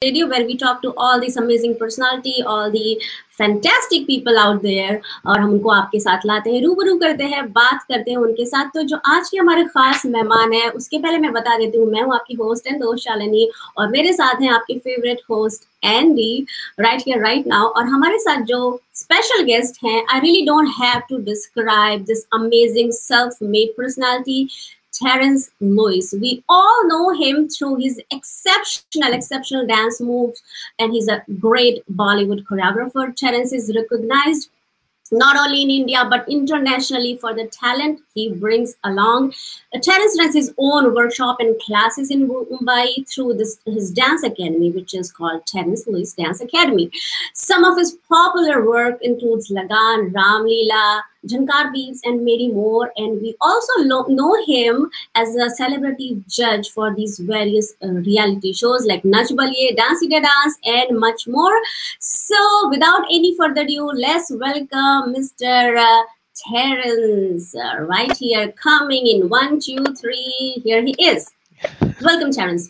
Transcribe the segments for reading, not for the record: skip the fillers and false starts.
Radio, where we talk to all these amazing personality, all the fantastic people out there, और हम उनको आपके साथ लाते हैं, रूबरू करते हैं, बात करते हैं उनके साथ। तो जो आज के हमारे खास मेहमान हैं, उसके पहले मैं बता देती हूँ, मैं हूँ आपकी होस्ट एंड दोस्त शालिनी, और मेरे साथ हैं आपके favourite host Andy, right here right now. और हमारे साथ जो स्पेशल गेस्ट हैं, I really don't have to describe this amazing self made personality, Terence Lewis. We all know him through his exceptional dance moves, and he's a great Bollywood choreographer. Terence is recognized not only in India but internationally for the talent he brings along. Terence runs his own workshop and classes in Mumbai through his dance academy, which is called Terence Lewis Dance Academy. Some of his popular work includes Lagan, Ram Leela, Jhankar Beats, and many more. And we also know him as a celebrity judge for these various reality shows like Nach Baliye, Dance India Dance, and much more. So without any further ado, let's welcome Mr. Terence right here, coming in 1, 2, 3. Here he is. Welcome, Terence.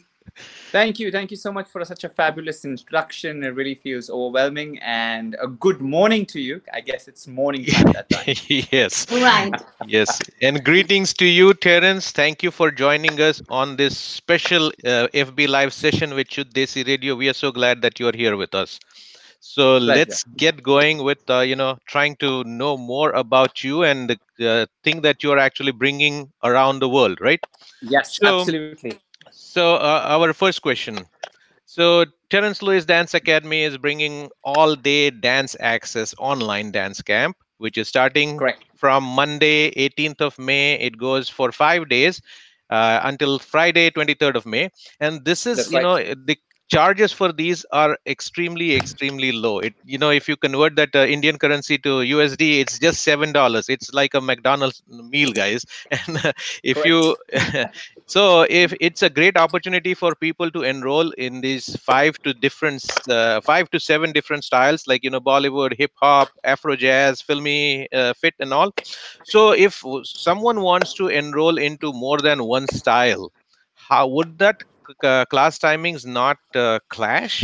Thank you so much for such a fabulous introduction. It really feels overwhelming, and a good morning to you. I guess it's morning time that time. Yes. Right. Yes. And greetings to you, Terence. Thank you for joining us on this special FB Live session with Shuddh Desi Radio. We are so glad that you are here with us. So let's get going with, trying to know more about you and the thing that you are actually bringing around the world, right? Yes, absolutely. So our first question. So Terence Lewis Dance Academy is bringing all-day dance access online dance camp, which is starting from Monday, 18th of May. It goes for 5 days until Friday, 23rd of May. And this is, the charges for these are extremely low. If you convert that Indian currency to USD, it's just $7. It's like a McDonald's meal, guys. And if it's a great opportunity for people to enroll in these 5 to 7 different styles, like Bollywood, hip hop, Afro jazz, filmy, fit, and all. So if someone wants to enroll into more than one style, how would that class timings not clash?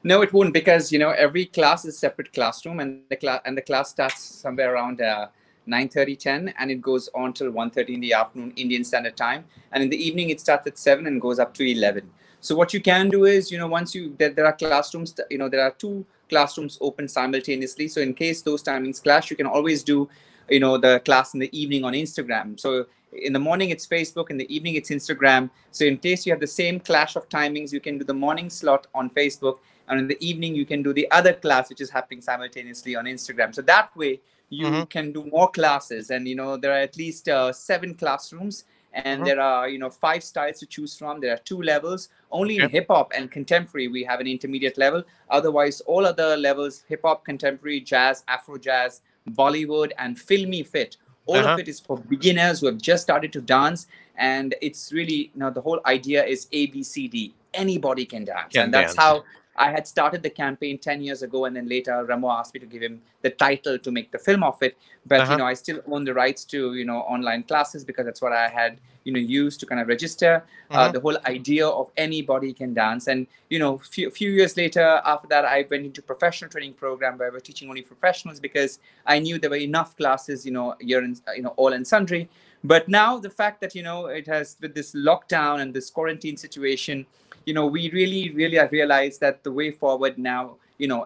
No, it won't, because every class is a separate classroom, and the class starts somewhere around 9:30, 10, and it goes on till 1:30 in the afternoon Indian Standard Time, and in the evening it starts at 7 and goes up to 11. So what you can do is, once there are classrooms, there are 2 classrooms open simultaneously. So in case those timings clash, you can always do the class in the evening on Instagram. So in the morning it's Facebook, in the evening it's Instagram. So in case you have the same clash of timings, you can do the morning slot on Facebook, and in the evening you can do the other class, which is happening simultaneously on Instagram. So that way you can do more classes, and there are at least 7 classrooms, and there are 5 styles to choose from. There are 2 levels. Only in hip hop and contemporary we have an intermediate level. Otherwise, all other levels, hip hop, contemporary, jazz, Afro jazz, Bollywood, and filmy fit, all of it is for beginners who have just started to dance. And it's really, the whole idea is ABCD. Anybody can dance. And that's how I had started the campaign 10 years ago, and then later Ramo asked me to give him the title to make the film of it. But I still own the rights to online classes, because that's what I had used to kind of register the whole idea of anybody can dance. And few years later, after that, I went into professional training program where we're teaching only professionals, because I knew there were enough classes here in all and sundry. But now the fact that it has, with this lockdown and this quarantine situation, we really have realized that the way forward now,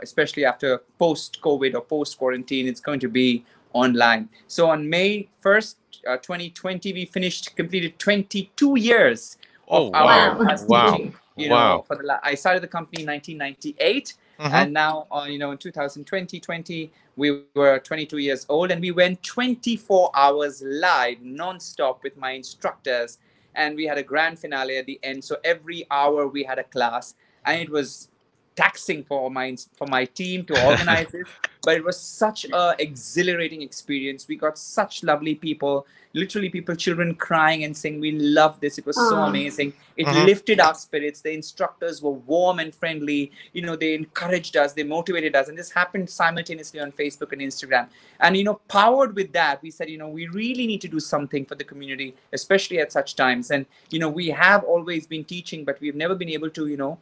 especially after post-COVID or post-quarantine, it's going to be online. So on May 1st, 2020, we completed 22 years of our teaching. I started the company in 1998, and now in 2020, we were 22 years old, and we went 24 hours live, non-stop, with my instructors. And we had a grand finale at the end. So every hour we had a class, and it was taxing for my team to organize it. but it was such a exhilarating experience. We got such lovely people, literally people, children crying and saying, we love this. It was so amazing. It lifted our spirits. The instructors were warm and friendly. You know, they encouraged us, they motivated us. And this happened simultaneously on Facebook and Instagram. And, you know, powered with that, we said, you know, we really need to do something for the community, especially at such times. And, you know, we have always been teaching, but we've never been able to,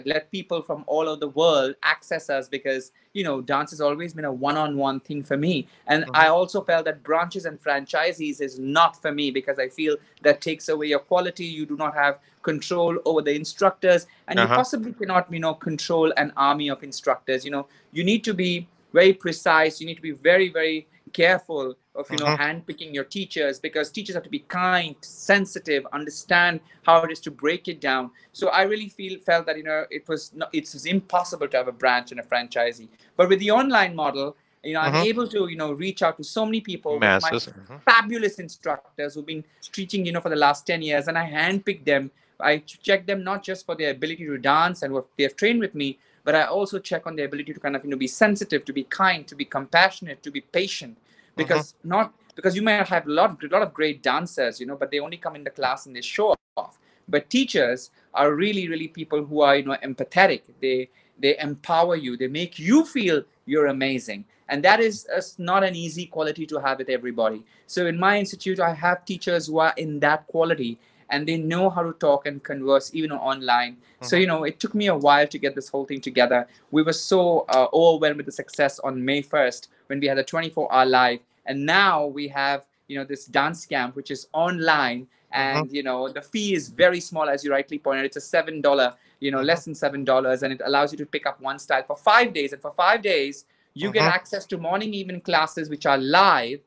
let people from all over the world access us, because, you know, dance has always been a one-on-one thing for me. And I also felt that branches and franchisees is not for me, because I feel that takes away your quality. You do not have control over the instructors, and you possibly cannot, you know, control an army of instructors. You know, you need to be very precise. You need to be very, very careful of, you know, handpicking your teachers, because teachers have to be kind, sensitive, understand how it is to break it down. So I really felt that, you know, it's impossible to have a branch and a franchisee. But with the online model, you know, I'm able to, you know, reach out to so many people, with my fabulous instructors who've been teaching, you know, for the last 10 years, and I handpick them. I check them not just for their ability to dance and what they have trained with me, but I also check on their ability to kind of, you know, be sensitive, to be kind, to be compassionate, to be patient. Because because you might have a lot of great dancers, you know, but they only come in the class and they show off. But teachers are really, really people who are, you know, empathetic. They empower you. They make you feel you're amazing. And that is not an easy quality to have with everybody. So in my institute, I have teachers who are in that quality, and they know how to talk and converse even online. So, you know, it took me a while to get this whole thing together. We were so overwhelmed with the success on May 1st when we had a 24-hour live. And now we have, you know, this dance camp, which is online. And, you know, the fee is very small, as you rightly pointed. It's a $7, you know, less than $7. And it allows you to pick up one style for 5 days. And for 5 days, you get access to morning, evening classes, which are live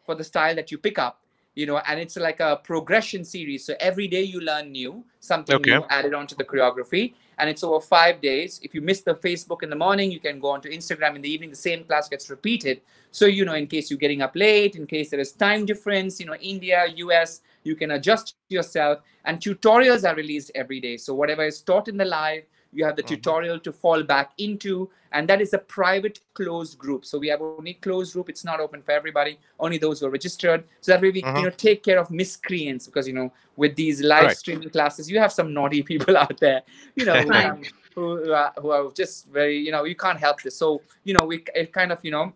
for the style that you pick up. You know, and it's like a progression series. So every day you learn something new added onto the choreography. And it's over 5 days. If you miss the Facebook in the morning, you can go onto Instagram in the evening. The same class gets repeated. So, you know, in case you're getting up late, in case there is time difference, you know, India, US, you can adjust yourself. And tutorials are released every day. So whatever is taught in the live, you have the tutorial to fall back into, and that is a private closed group. So we have only closed group. It's not open for everybody, only those who are registered. So that way we, you know, take care of miscreants, because, you know, with these live streaming classes, you have some naughty people out there, you know, who are just very, you know, you can't help this. So, you know, it kind of, you know,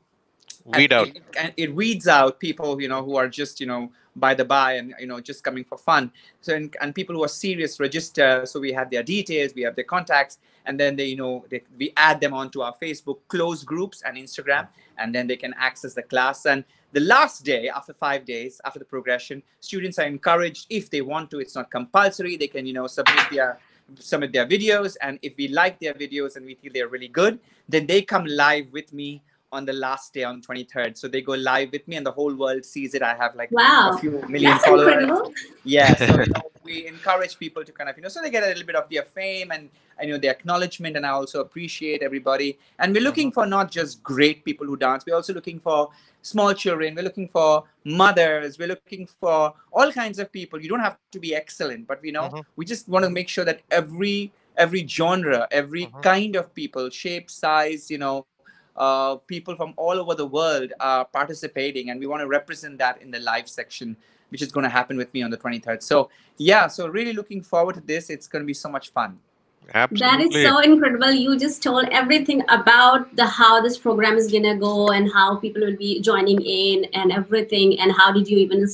it weeds out people, you know, who are just, you know, by the by, and, you know, just coming for fun. So and people who are serious register. So we have their details, we have their contacts, and then they, you know, we add them onto our Facebook closed groups and Instagram, and then they can access the class. And the last day, after 5 days, after the progression, students are encouraged, if they want to, it's not compulsory, they can, you know, submit their videos. And if we like their videos and we feel they're really good, then they come live with me on the last day on 23rd. So they go live with me and the whole world sees it. I have like a few million followers. Incredible. Yeah. So, you know, we encourage people to kind of, you know, so they get a little bit of their fame and, you know, the acknowledgement. And I also appreciate everybody. And we're looking for not just great people who dance. We're also looking for small children. We're looking for mothers. We're looking for all kinds of people. You don't have to be excellent, but, you know, we just want to make sure that every genre, every kind of people, shape, size, you know, people from all over the world are participating, and we want to represent that in the live section, which is going to happen with me on the 23rd. So yeah, so really looking forward to this. It's going to be so much fun. Absolutely. That is so incredible. You just told everything about how this program is gonna go and how people will be joining in and everything. And how did you even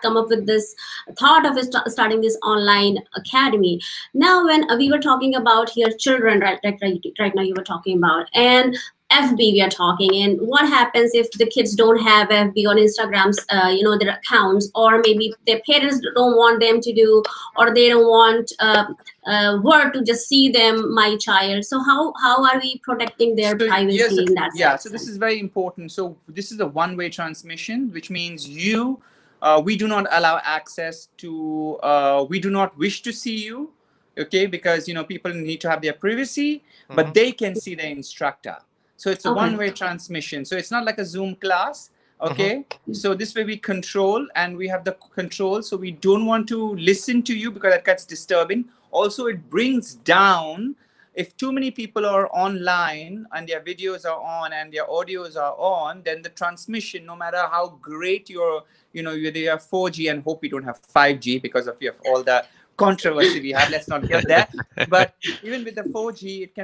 come up with this thought of starting this online academy? Now, when we were talking about here children, right now you were talking about, and FB we are talking, and what happens if the kids don't have FB on Instagrams, you know, their accounts, or maybe their parents don't want them to do, or they don't want world to just see them, my child. So how are we protecting their privacy in that sense? So this is very important. So this is a one-way transmission, which means we do not allow access to, we do not wish to see you, okay, because, you know, people need to have their privacy, but they can see the instructor. So it's a one-way transmission. So it's not like a Zoom class, okay? So this way we control, and we have the control. So we don't want to listen to you because that gets disturbing. Also, it brings down if too many people are online and their videos are on and their audios are on, then the transmission, no matter how great your, you know, they have 4G, and hope we don't have 5G because of all the controversy we have. Let's not get there. But even with the 4G, it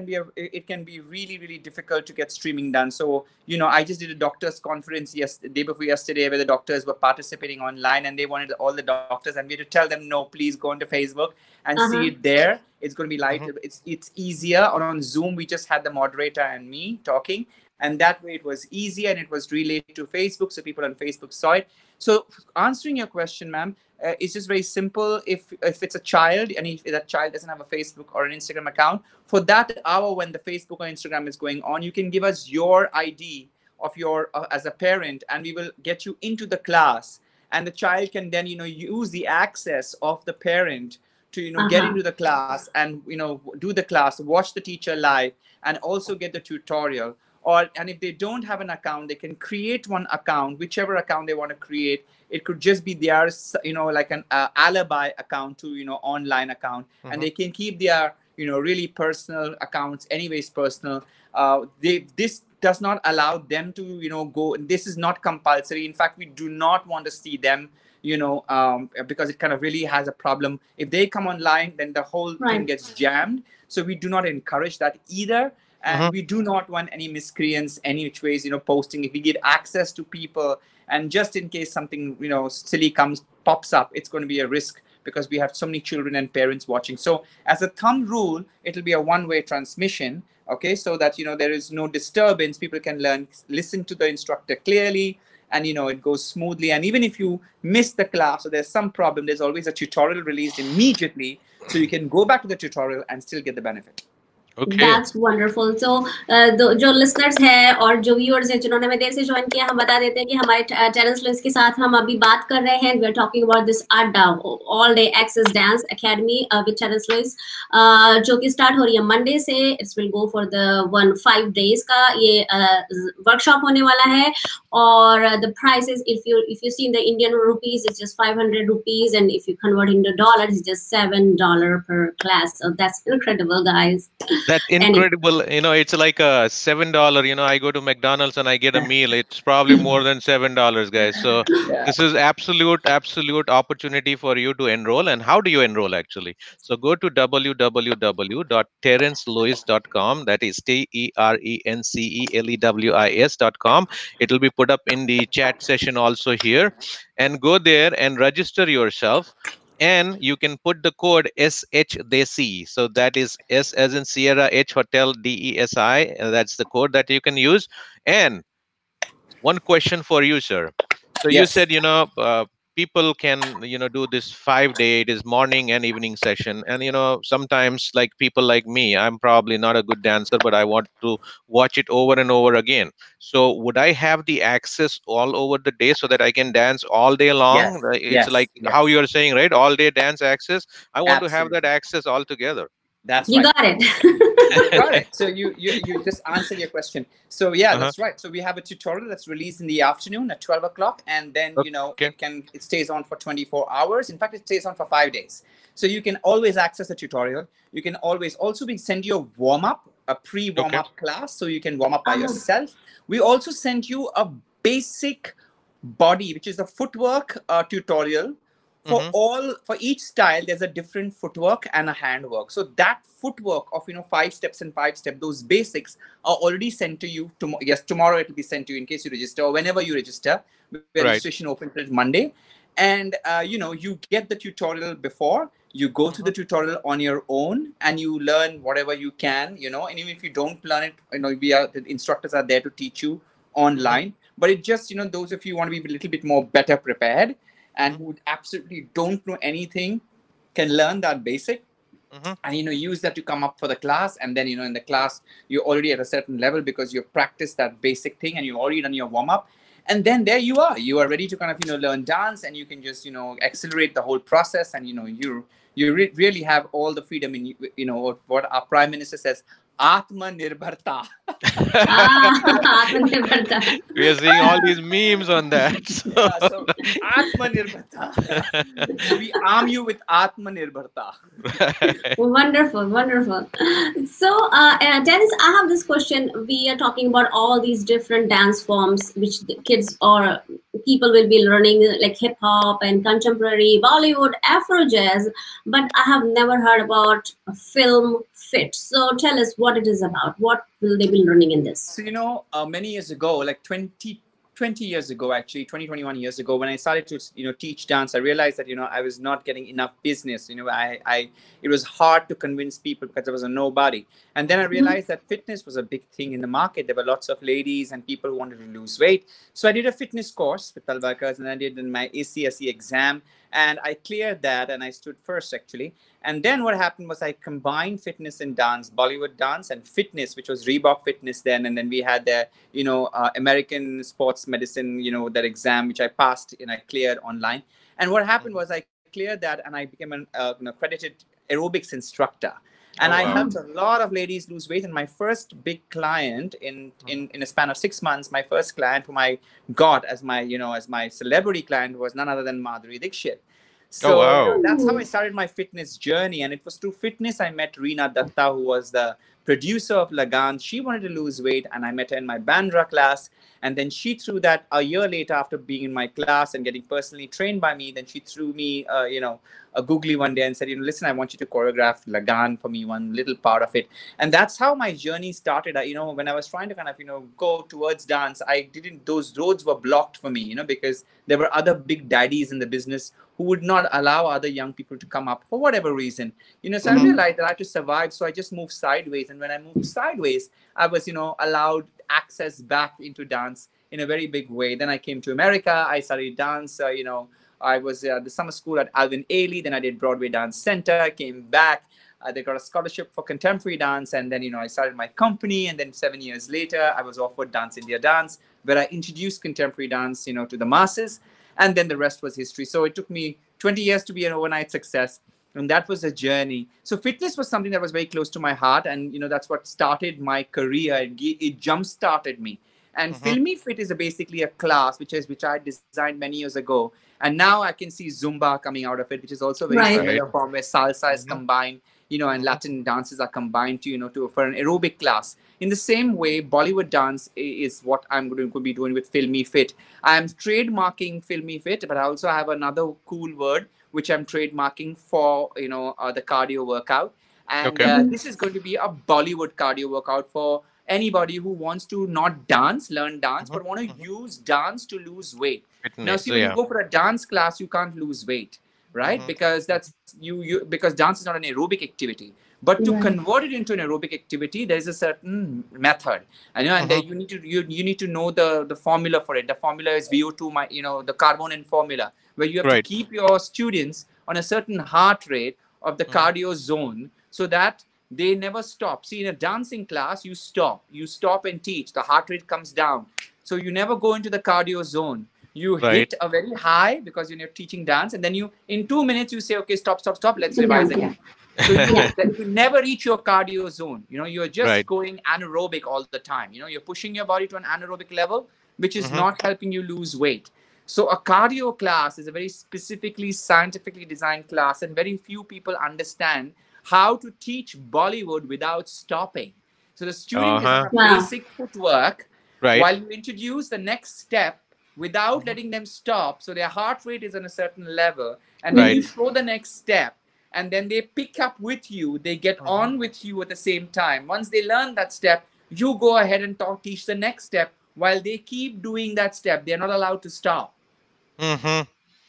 can be really, really difficult to get streaming done. So, you know, I just did a doctors conference day before yesterday, where the doctors were participating online, and they wanted all the doctors, and we had to tell them, no, please go onto Facebook and see it there. It's going to be light. It's easier. On Zoom, we just had the moderator and me talking, and that way it was easier, and it was relayed to Facebook, so people on Facebook saw it. So answering your question, ma'am, it's just very simple. If it's a child, and if that child doesn't have a Facebook or an Instagram account, for that hour when the Facebook or Instagram is going on, you can give us your ID of your as a parent, and we will get you into the class, and the child can then, you know, use the access of the parent to, you know, get into the class and, you know, do the class, watch the teacher live, and also get the tutorial. And if they don't have an account, they can create one account, whichever account they want to create. It could just be theirs, you know, like an alibi account to, you know, online account, and they can keep their, you know, really personal accounts anyways personal. This does not allow them to, you know, go. This is not compulsory. In fact, we do not want to see them, you know, because it kind of really has a problem. If they come online, then the whole thing gets jammed. So we do not encourage that either. And we do not want any miscreants, any which ways, you know, posting. If we get access to people, and just in case something, you know, silly pops up, it's going to be a risk, because we have so many children and parents watching. So as a thumb rule, it'll be a one-way transmission, okay, so that, you know, there is no disturbance. People can listen to the instructor clearly, and, you know, it goes smoothly. And even if you miss the class or there's some problem, there's always a tutorial released immediately, so you can go back to the tutorial and still get the benefit. Okay. That's wonderful. So जो listeners हैं और जो viewers हैं जिन्होंने हमें देर से join किया, हम बता देते हैं कि हमारे Terence Lewis के साथ हम अभी बात कर रहे हैं. We are talking about this ADDA, All Day Access Dance Academy with Terence Lewis, जो कि start हो रही है Monday से. It will go for the 5 days का ये workshop होने वाला है. और the price is, if you see in the Indian rupees, it's just 500 rupees, and if you convert into dollars, it's just $7 per class. So that's incredible, guys. That's incredible. You know, it's like a $7. You know, I go to McDonald's and I get a meal. It's probably more than $7, guys. So this is absolute opportunity for you to enroll. And how do you enroll, actually? So go to www.terencelewis.com. That is TERENCELEWIS.com. It will be put up in the chat session also here. And go there and register yourself. And you can put the code SHDESI. So that is S as in Sierra, H Hotel, DESI. That's the code that you can use. And one question for you, sir. So you said, you know, people can, you know, do this 5-day, it is morning and evening session. And, you know, sometimes like people like me, I'm probably not a good dancer, but I want to watch it over and over again. So would I have the access all over the day so that I can dance all day long? It's like how you're saying, right? All day dance access. I want to have that access all together. That's you got it. Got it. So you just answered your question. So that's right. So we have a tutorial that's released in the afternoon at 12 o'clock, and then you know it stays on for 24 hours. In fact, it stays on for 5 days. So you can always access the tutorial. You can always also send you a warm-up, a pre-warm-up class, so you can warm up by yourself. We also send you a basic body, which is a footwork tutorial. For each style, there's a different footwork and a handwork. So that footwork of 5 steps and 5 steps, those basics are already sent to you. Tomorrow it will be sent to you in case you register, or whenever you register. Registration opens till Monday, and you get the tutorial before. You go to the tutorial on your own, and you learn whatever you can. And even if you don't learn it, the instructors are there to teach you online. But it just those of you who want to be a little bit more better prepared, and who absolutely don't know anything, can learn that basic and use that to come up for the class. And then in the class you're already at a certain level because you've practiced that basic thing and you've already done your warm-up, and then there you are ready to kind of learn dance, and you can just accelerate the whole process, and you really have all the freedom in what our Prime Minister says, Atmanirbharta. Atmanirbharta. We are seeing all these memes on that. So. Yeah, so Atmanirbharta. So we arm you with Atmanirbharta. Wonderful, wonderful. So, Dennis, I have this question. We are talking about all these different dance forms which the kids or people will be learning, like hip hop and contemporary, Bollywood, Afro jazz, but I have never heard about film fit. So, tell us what it is about. What will they be learning in this? So, many years ago, like 20 years ago, actually 21 years ago, when I started to teach dance, I realized that I was not getting enough business. It was hard to convince people because I was a nobody. And then I realized that fitness was a big thing in the market. There were lots of ladies and people who wanted to lose weight. So I did a fitness course with Talwalkar, and I did my ACSE exam, and I cleared that, and I stood first actually. And then what happened was I combined fitness and dance, Bollywood dance and fitness, which was Reebok Fitness then. And then we had the, American sports medicine, that exam, which I passed and I cleared online. And what happened was I cleared that and I became an accredited aerobics instructor. And I helped a lot of ladies lose weight. And my first big client in a span of 6 months, my first client whom I got as my, as my celebrity client was none other than Madhuri Dixit. So that's how I started my fitness journey. And it was through fitness I met Reena Datta, who was the producer of Lagan. She wanted to lose weight, and I met her in my Bandra class. And then she threw that a year later, after being in my class and getting personally trained by me, then she threw me, a googly one day and said, listen, I want you to choreograph Lagan for me, one little part of it. And that's how my journey started. When I was trying to kind of, go towards dance, those roads were blocked for me, because there were other big daddies in the business who would not allow other young people to come up for whatever reason. So I realized that I had to survive. So I just moved sideways. And when I moved sideways, I was, allowed access back into dance in a very big way. Then I came to America. I studied dance. I was at the summer school at Alvin Ailey. Then I did Broadway Dance Center, came back. They got a scholarship for contemporary dance. And then, I started my company. And then 7 years later, I was offered Dance India Dance, where I introduced contemporary dance, to the masses. And then the rest was history. So it took me 20 years to be an overnight success. And that was a journey. So fitness was something that was very close to my heart. And, that's what started my career. It jump-started me. And Filmy Fit is basically a class, which I designed many years ago. And now I can see Zumba coming out of it, which is also a very familiar form where salsa is combined, and Latin dances are combined for an aerobic class. In the same way, Bollywood dance is what I'm going to be doing with Filmy Fit. I'm trademarking Filmy Fit, but I also have another cool word, which I'm trademarking for, the cardio workout. And this is going to be a Bollywood cardio workout for anybody who wants to not learn dance, but want to use dance to lose weight. Fitness, now, see, when you go for a dance class, you can't lose weight, right? Because that's because dance is not an aerobic activity. But to convert it into an aerobic activity, there is a certain method, and you need to know the formula for it. The formula is VO2, the Carbonian formula, where you have to keep your students on a certain heart rate of the cardio zone, so that they never stop. See, in a dancing class, you stop and teach. The heart rate comes down, so you never go into the cardio zone. You hit a very high because you're teaching dance, and then in 2 minutes you say, okay, stop, let's revise again. So you never reach your cardio zone. You're just going anaerobic all the time. You're pushing your body to an anaerobic level, which is not helping you lose weight. So a cardio class is a very specifically scientifically designed class, and very few people understand how to teach Bollywood without stopping. So the student is on basic footwork while you introduce the next step without letting them stop. So their heart rate is on a certain level, and then you show the next step, and then they pick up with you. They get on with you at the same time. Once they learn that step, you go ahead and teach the next step while they keep doing that step. They're not allowed to stop.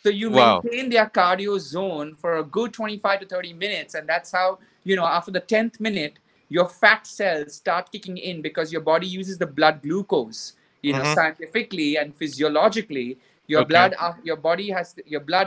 So you maintain their cardio zone for a good 25 to 30 minutes. And that's how, after the 10th minute, your fat cells start kicking in, because your body uses the blood glucose, scientifically and physiologically. Your blood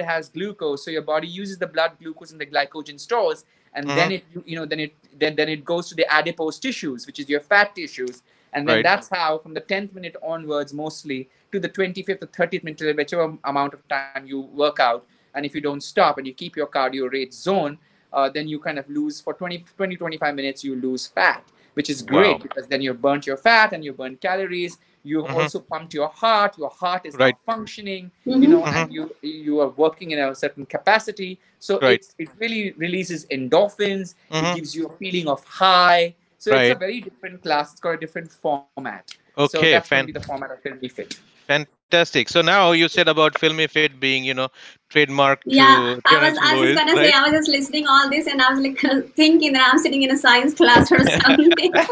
has glucose, so your body uses the blood glucose in the glycogen stores, and then it goes to the adipose tissues, which is your fat tissues, and then that's how, from the 10th minute onwards, mostly to the 25th or 30th minute, whichever amount of time you work out, and if you don't stop and you keep your cardio rate zone, then you kind of lose for 25 minutes, you lose fat, which is great because then you've burnt your fat and you burn calories. You also pumped your heart. Your heart is now functioning, you know, and you are working in a certain capacity. So it really releases endorphins. It gives you a feeling of high. So it's a very different class. It's got a different format. Okay, so that's going to be the format of Filmy Fit. Fantastic. So now you said about Filmy Fit being, you know, trademark to I was gonna say, I was just listening all this and I was like thinking that I'm sitting in a science class or something. Because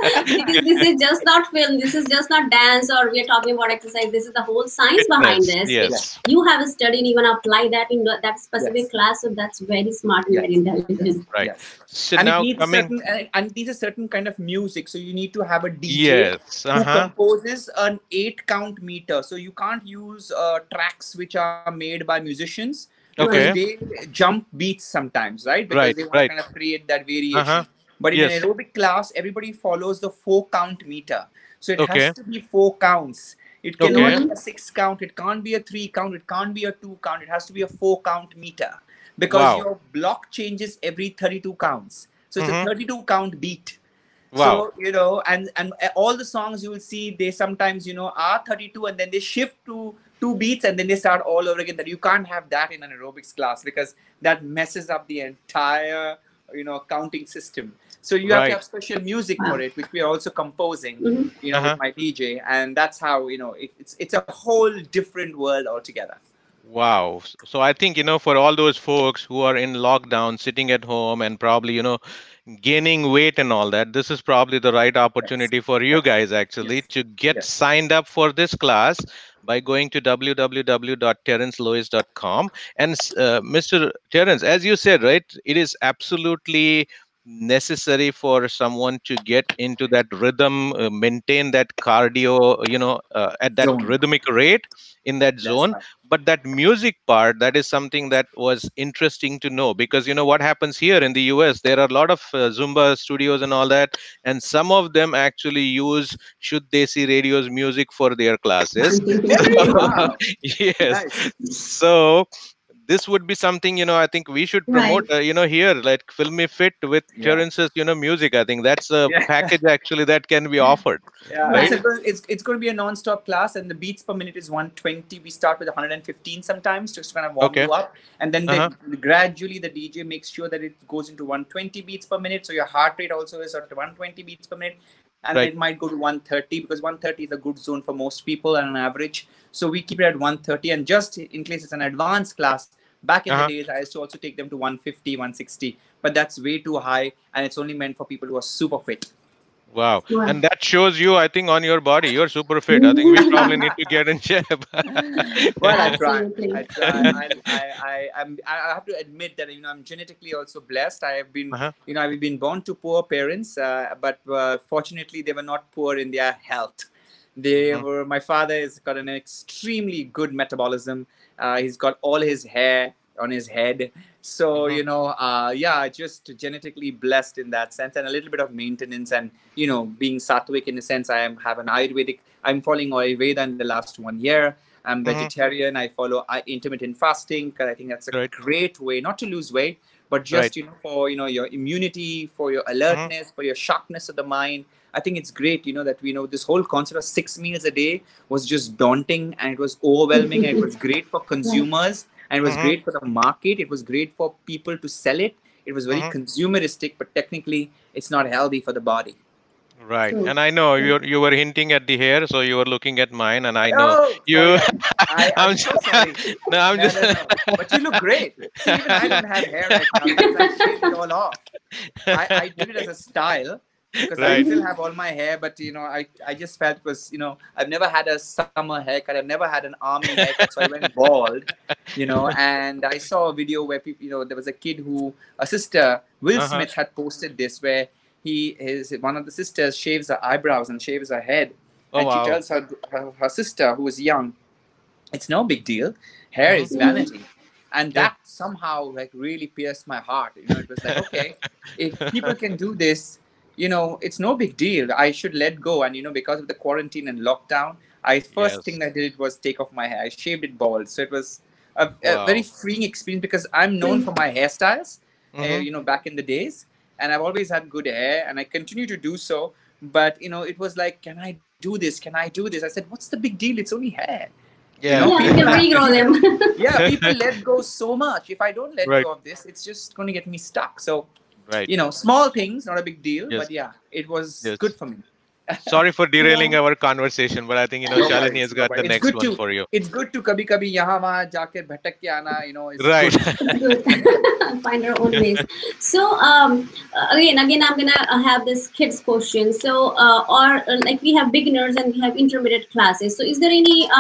this is just not film, this is just not dance, or we're talking about exercise. This is the whole science behind this. Yes. You have studied and you're gonna apply that in that specific class, so that's very smart and very intelligent. Right. So and now it needs a certain kind of music. So you need to have a DJ who composes an 8-count meter. So you can't use tracks which are made by musicians. Because they jump beats sometimes, right? Because they want to kind of create that variation. But in an aerobic class, everybody follows the 4-count meter. So it has to be 4 counts. It cannot be a 6-count. It can't be a 3-count. It can't be a 2-count. It has to be a 4-count meter. Because your block changes every 32 counts. So it's a 32-count beat. So, you know, and all the songs you will see, they sometimes, you know, are 32 and then they shift to 2 beats and then they start all over again. That you can't have that in an aerobics class because that messes up the entire, you know, counting system. So you have to have special music for it, which we are also composing, you know, with my DJ. And that's how, you know, it's a whole different world altogether. Wow. So I think, you know, for all those folks who are in lockdown, sitting at home and probably, you know, gaining weight and all that, this is probably the right opportunity for you guys actually to get signed up for this class by going to www.terrencelois.com. And Mr. Terrence, as you said, right, it is absolutely necessary for someone to get into that rhythm, maintain that cardio, you know, at that rhythmic rate in that zone. But that music part, that is something that was interesting to know, because you know what happens here in the US, there are a lot of Zumba studios and all that, and some of them actually use Shuddh Desi Radio's music for their classes. Yes. So this would be something, you know, I think we should promote, you know, here, like Filmy Fit with Terrence's, you know, music. I think that's a package actually that can be offered. Right? It's going to be a non-stop class, and the beats per minute is 120. We start with 115 sometimes, just kind of warm you up. And then gradually the DJ makes sure that it goes into 120 beats per minute. So your heart rate also is at 120 beats per minute. And then it might go to 130 because 130 is a good zone for most people on an average. So we keep it at 130. And just in case it's an advanced class, back in the days, I used to also take them to 150, 160. But that's way too high. And it's only meant for people who are super fit. Wow. And that shows you, I think, on your body. You're super fit. I think we probably need to get in shape. Well, I try. I have to admit that, you know, I'm genetically also blessed. I have been, you know, I've been born to poor parents, but fortunately, they were not poor in their health. They were, my father has got an extremely good metabolism. He's got all his hair on his head. So, you know, just genetically blessed in that sense, and a little bit of maintenance, and, you know, being Sattvic in the sense I'm following Ayurveda in the last 1 year. I'm vegetarian. I follow intermittent fasting because I think that's a great way, not to lose weight, but just, you know, for, you know, your immunity, for your alertness, for your sharpness of the mind. I think it's great, you know, that we know this whole concept of 6 meals a day was just daunting, and it was overwhelming, and it was great for consumers. And it was great for the market. It was great for people to sell it. It was very consumeristic, but technically, it's not healthy for the body. Right. And I know you were hinting at the hair, so you were looking at mine, and I know you. I'm so sorry. No, but you look great. See, even I don't have hair right now because I shaved it all off. I did it as a style. Because I still have all my hair, but, you know, I just felt it was, you know, I've never had a summer haircut. I've never had an army haircut, so I went bald, you know. And I saw a video where people, you know, there was a kid a sister, Will Smith had posted this, where one of the sisters shaves her eyebrows and shaves her head. And she tells her sister, who is young, it's no big deal. Hair is vanity. And that somehow, like, really pierced my heart. You know, it was like, okay, if people can do this, you know, it's no big deal. I should let go. And, you know, because of the quarantine and lockdown, first thing I did was take off my hair. I shaved it bald. So it was a very freeing experience because I'm known for my hairstyles. you know, back in the days. And I've always had good hair, and I continue to do so. But, you know, it was like, can I do this? Can I do this? I said, what's the big deal? It's only hair. Yeah, you know, you can regrow them. Yeah, people let go so much. If I don't let go of this, it's just going to get me stuck. So, you know, small things, not a big deal. But yeah, it was good for me. Sorry for derailing our conversation, but I think, you know, Shalini has got the next one for you. It's good to kabhi kabhi yahan wahan jaake bhatak ke aana, you know. It's right. Good. Find our own ways. So again, I'm gonna have this kids question. So like we have beginners and we have intermediate classes. So is there any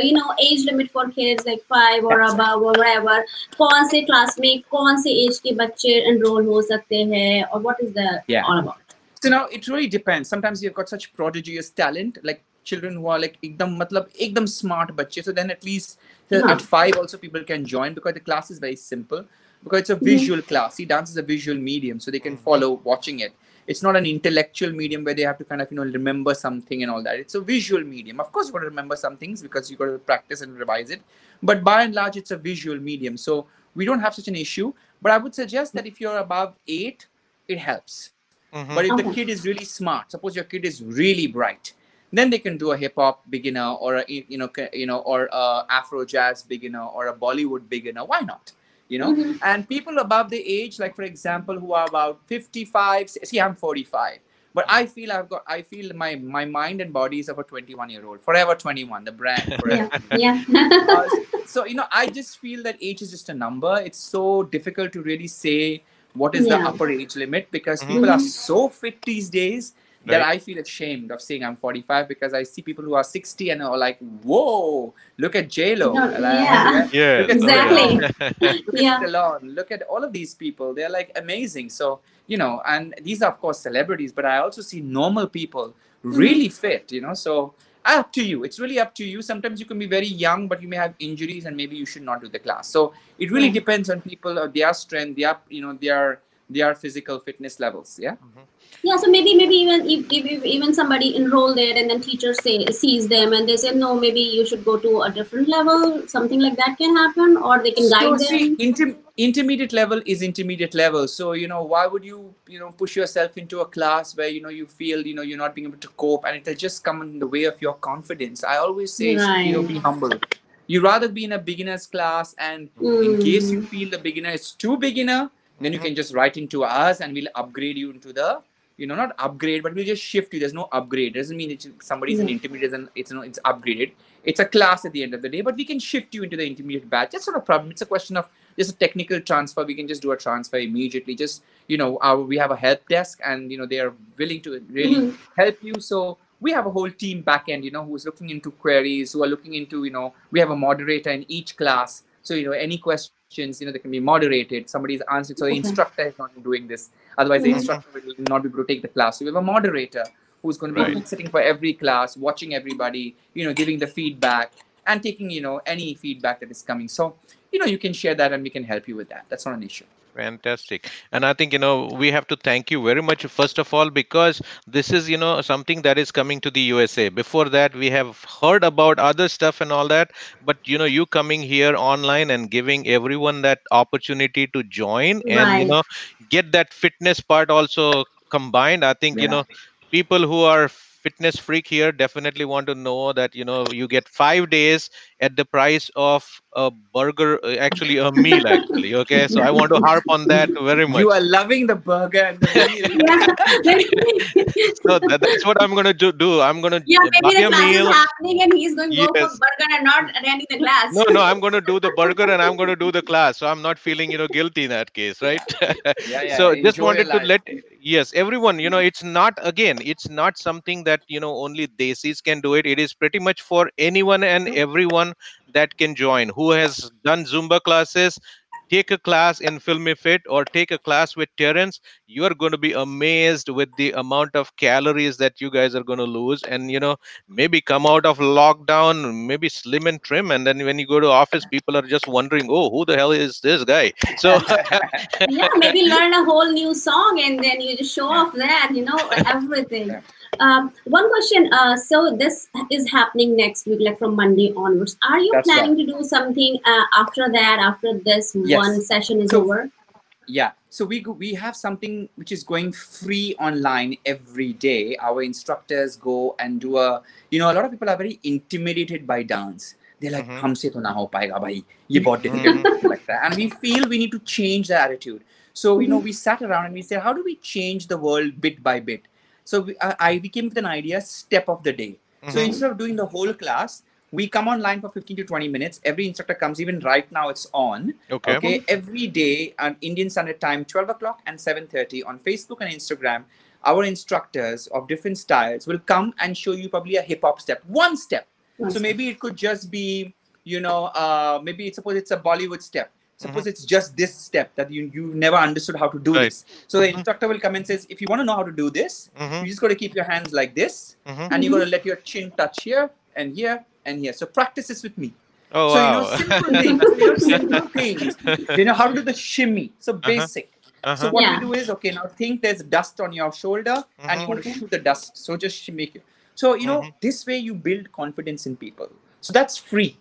you know, age limit for kids like 5 or above or whatever? कौन से class में कौन से age के बच्चे enroll हो सकते हैं, or what is that all about? So now it really depends. Sometimes you've got such prodigious talent, like children who are like ekdam smart bache. So then at least at 5 also people can join, because the class is very simple, because it's a visual class. See, dance is a visual medium, so they can follow watching it. It's not an intellectual medium where they have to kind of, you know, remember something and all that. It's a visual medium. Of course, you've got to remember some things because you've got to practice and revise it. But by and large, it's a visual medium. So we don't have such an issue. But I would suggest that if you're above 8, it helps. But if the kid is really smart, suppose your kid is really bright, then they can do a hip hop beginner, or a or a Afro jazz beginner, or a Bollywood beginner. Why not? You know, and people above the age, like for example, who are about 55. See, I'm 45, but I feel my mind and body is of a 21-year-old, forever 21, the brand. Forever. So you know, I just feel that age is just a number. It's so difficult to really say what is the upper age limit, because people are so fit these days that I feel ashamed of saying I'm 45, because I see people who are 60 and are like, whoa, look at J-Lo. Exactly. Look at all of these people. They're like amazing. So, you know, and these are of course celebrities, but I also see normal people really fit, you know. So up to you. It's really up to you. Sometimes you can be very young, but you may have injuries and maybe you should not do the class. So it really depends on people, their strength, their physical fitness levels. So maybe even somebody enroll there and then teacher sees them and they say, no, maybe you should go to a different level. Something like that can happen, or they can guide them. Intermediate level is intermediate level. So, you know, why would you, you know, push yourself into a class where, you know, you feel, you know, you're not being able to cope, and it'll just come in the way of your confidence. I always say, you know, be humble. You rather be in a beginner's class, and in case you feel the beginner is too beginner, then you can just write into us and we'll upgrade you into the, you know, not upgrade, but we'll just shift you. There's no upgrade. It doesn't mean somebody's an intermediate and it's upgraded. It's a class at the end of the day, but we can shift you into the intermediate batch. That's not a problem. It's a question of just a technical transfer. We can just do a transfer immediately. Just, you know, we have a help desk, and, you know, they are willing to really help you. So we have a whole team back end, you know, who's looking into queries, who are looking into, you know, we have a moderator in each class. So, you know, any questions, you know, they can be moderated. Somebody's answered. So the instructor is not doing this. Otherwise, the instructor will not be able to take the class. So we have a moderator who's going to be sitting for every class, watching everybody, you know, giving the feedback and taking, you know, any feedback that is coming. So, you know, you can share that and we can help you with that. That's not an issue. Fantastic. And I think, you know, we have to thank you very much, first of all, because this is, you know, something that is coming to the USA. Before that, we have heard about other stuff and all that. But, you know, you coming here online and giving everyone that opportunity to join and, you know, get that fitness part also combined. I think, you know, people who are fitness freak here definitely want to know that, you know, you get 5 days at the price of a burger, actually a meal, actually. Okay, so I want to harp on that very much. You are loving the burger and the meal. So that's what I'm going to do. I'm going to buy a meal. Is happening and he's going to go for burger and not attending the class. No, I'm going to do the burger and I'm going to do the class. So I'm not feeling, you know, guilty in that case, right? So just wanted to let, everyone, you know, it's not something that, you know, only Desis can do it. It is pretty much for anyone and everyone that can join, who has done Zumba classes. Take a class in Filmy Fit or take a class with Terence. You are going to be amazed with the amount of calories that you guys are going to lose, and, you know, maybe come out of lockdown, maybe slim and trim, and then when you go to office, people are just wondering, oh, who the hell is this guy? So maybe learn a whole new song and then you just show off that, you know, everything. One question. So this is happening next week, like from Monday onwards. Are you planning to do something after that, after this one session is over? Yeah. So we have something which is going free online every day. Our instructors go and do a, a lot of people are very intimidated by dance. They're like, "Humse to na ho paega bhai. Ye bahut difficult," like that. And we feel we need to change the attitude. So, we sat around and we said, how do we change the world bit by bit? So we came with an idea, step of the day. So instead of doing the whole class, we come online for 15 to 20 minutes. Every instructor comes, even right now it's on. Okay. Every day on Indian Standard Time, 12 o'clock and 7:30 on Facebook and Instagram, our instructors of different styles will come and show you probably a hip hop step, one step. So maybe it could just be, maybe suppose it's a Bollywood step. Suppose it's just this step that you never understood how to do this. So the instructor will come and says, if you want to know how to do this, you just got to keep your hands like this, and you got to let your chin touch here and here and here. So practice this with me. Oh, so wow. simple things. Simple things. How to do the shimmy. So basic. So what we do is, okay, now think there's dust on your shoulder and you want to shoot the dust. So just shimmy it. So this way you build confidence in people. So that's free.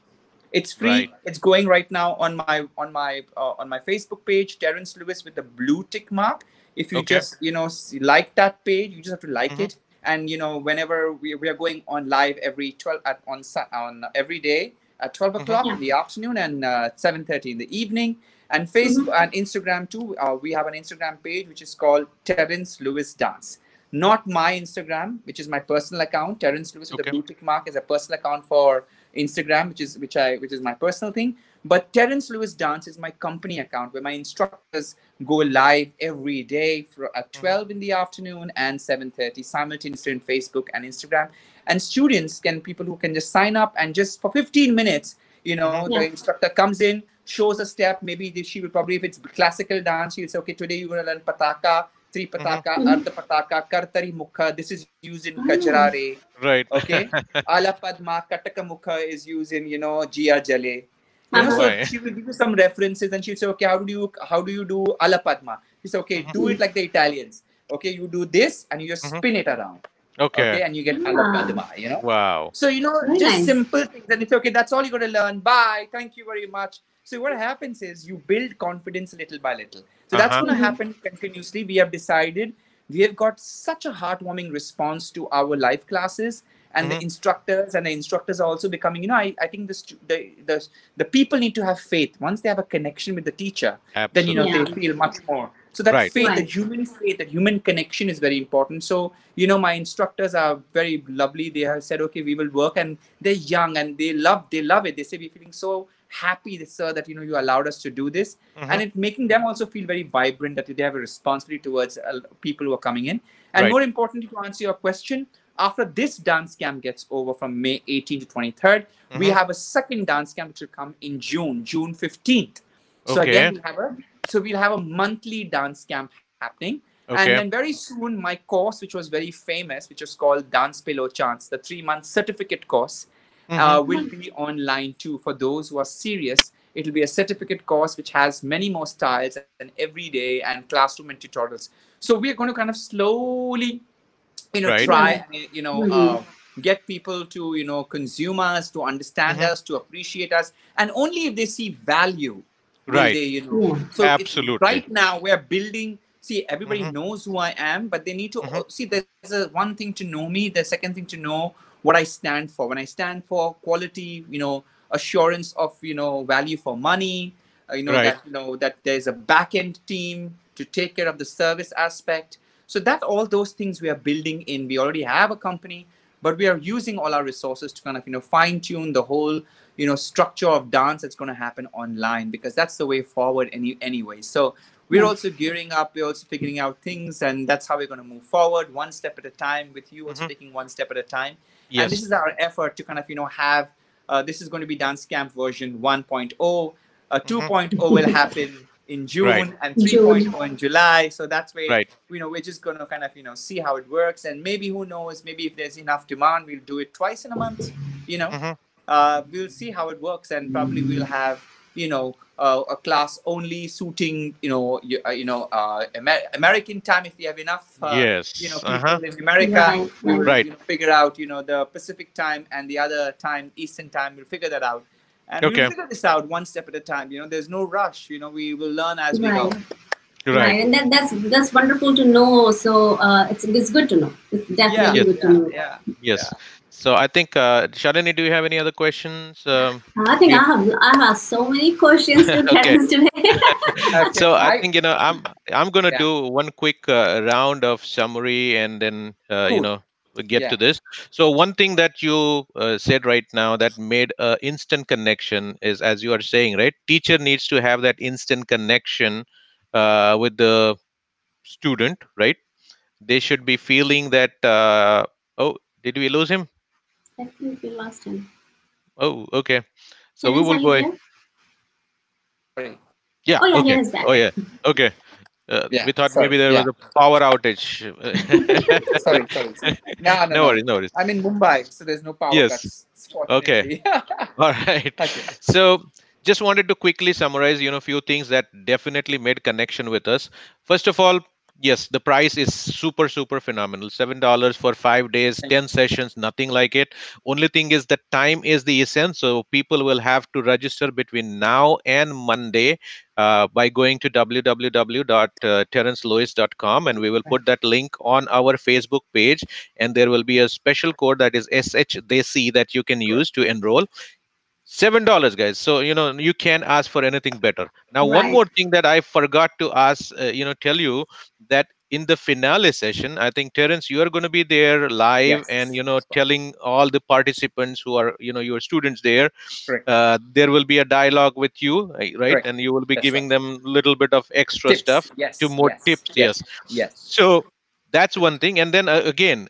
It's free. Right. It's going right now on my Facebook page, Terence Lewis with the blue tick mark. If you just like that page, you just have to like it. And whenever we are going on live every 12 on every day at 12 o'clock in the afternoon and 7:30 in the evening. And Facebook and Instagram too. We have an Instagram page which is called Terence Lewis Dance. Not my Instagram, which is my personal account. Terence Lewis with the blue tick mark is a personal account for Instagram, which is my personal thing. But Terence Lewis Dance is my company account where my instructors go live every day at 12 in the afternoon and 7:30 simultaneously on Facebook and Instagram. And students people who can just sign up and just for 15 minutes, the instructor comes in, shows a step. Maybe she will probably, if it's classical dance, she'll say, okay, today you're going to learn pataka, Tripataka, Ardha Pataka, Kartari Mukha. This is used in Kajrare. Right. Okay. Ala Padma, Kataka Mukha is used in, Jia Jale. So she will give you some references and she'll say, okay, how do you do Ala Padma? She said, okay, do it like the Italians. Okay, you do this and you just spin it around. Okay, and you get Ala Padma, Wow. So, just simple things. And it's okay, that's all you got to learn. Bye. Thank you very much. So what happens is you build confidence little by little. So that's going to happen continuously. We have decided we have got such a heartwarming response to our live classes, and the instructors are also becoming, I think the people need to have faith. Once they have a connection with the teacher, then, they feel much more. So that faith, the human faith, that human connection is very important. So, my instructors are very lovely. They have said, okay, we will work, and they're young and they love it. They say, we're feeling so happy, sir, that you allowed us to do this, and it making them also feel very vibrant, that they have a responsibility towards people who are coming in. And more importantly, to answer your question, after this dance camp gets over from May 18th to 23rd, we have a second dance camp which will come in June 15th. So again, we'll have a monthly dance camp happening. And then very soon, my course, which was very famous, which was called Dance Below Chance, the 3-month certificate course, will be online too. For those who are serious, it will be a certificate course which has many more styles and every day and classroom and tutorials. So we are going to kind of slowly, try and, get people to, consume us, to understand us, to appreciate us. And only if they see value, will they, So absolutely. Right now we're building. See, everybody knows who I am, but they need to see. There's one thing to know me. The second thing to know what I stand for. When I stand for quality, assurance of value for money, that there's a back-end team to take care of the service aspect. So that all those things we are building in. We already have a company, but we are using all our resources to kind of fine-tune the whole structure of dance that's going to happen online, because that's the way forward anyway. So we're also gearing up, we're also figuring out things, and that's how we're going to move forward, one step at a time, with you also taking one step at a time. Yes. And this is our effort to kind of have, this is going to be Dance Camp version 1.0. 2.0 will happen in June, and 3.0 in July. So that's where, we're just going to kind of, see how it works. And maybe, who knows, maybe if there's enough demand, we'll do it twice in a month, we'll see how it works. And probably we'll have, a class only suiting, American time, if we have enough, people in America, we will figure out, the Pacific time and the other time, Eastern time, we'll figure that out. And we'll figure this out one step at a time. There's no rush. We will learn as we go. Right, and that's wonderful to know. So it's good to know. It's definitely good to know. Yes. So I think, Shalini, do you have any other questions? I think I have asked so many questions to Terence today. So I think, I'm going to do one quick round of summary, and then we get to this. So one thing that you said right now that made an instant connection is, as you are saying, right? Teacher needs to have that instant connection with the student, right? They should be feeling that. Oh, did we lose him? I think we lost him. Oh, okay. So Terence, we will go. Yeah. Oh yeah, okay. he is back. Oh yeah. Okay. We thought maybe there was a power outage. sorry. No worries. I'm in Mumbai, so there's no power cuts. Okay. All right. So just wanted to quickly summarize, a few things that definitely made connection with us. First of all, yes, the price is super phenomenal. $7 for 5 days, 10 sessions, nothing like it. Only thing is that time is the essence. So people will have to register between now and Monday by going to www.terencelewis.com, and we will put that link on our Facebook page, and there will be a special code that is SHDC that you can use to enroll. $7, guys. So you can't ask for anything better. Now, one more thing that I forgot to ask, tell you that in the finale session, I think, Terence, you are going to be there live, and telling all the participants who are your students there. There will be a dialogue with you, right? And you will be giving them a little bit of extra stuff to more tips. Yes. So that's one thing. And then again,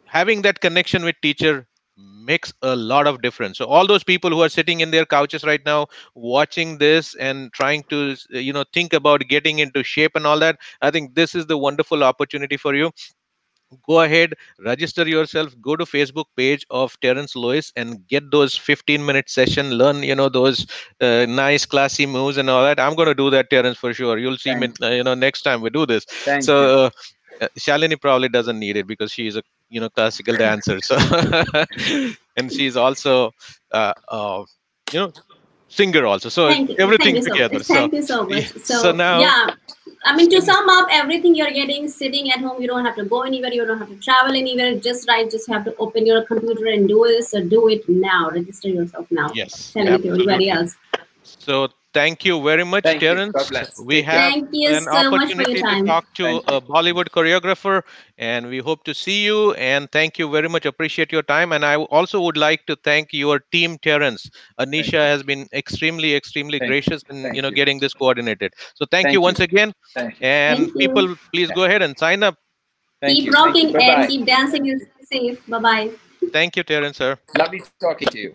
having that connection with teacher makes a lot of difference. So all those people who are sitting in their couches right now watching this and trying to think about getting into shape and all that, I think this is the wonderful opportunity for you. Go ahead, register yourself, go to Facebook page of Terence Lewis and get those 15-minute session, learn those nice classy moves and all that. I'm going to do that, Terence, for sure. You'll see me next time we do this. So Shalini probably doesn't need it because she is a classical dancer, so and she's also singer also, so everything together. Thank you so much. So now, yeah, I mean, to sum up, everything you're getting sitting at home. You don't have to go anywhere, you don't have to travel anywhere. Just have to open your computer and do this. So do it now. Register yourself now. Yes, thank you everybody else. So thank you very much, Terence. We have an opportunity to talk to a Bollywood choreographer, and we hope to see you. And thank you very much. Appreciate your time. And I also would like to thank your team, Terence. Anisha has been extremely gracious in getting this coordinated. So thank you once again. And people, please go ahead and sign up. Keep rocking and keep dancing. Is safe. Bye bye. Thank you, Terence, sir. Lovely talking to you.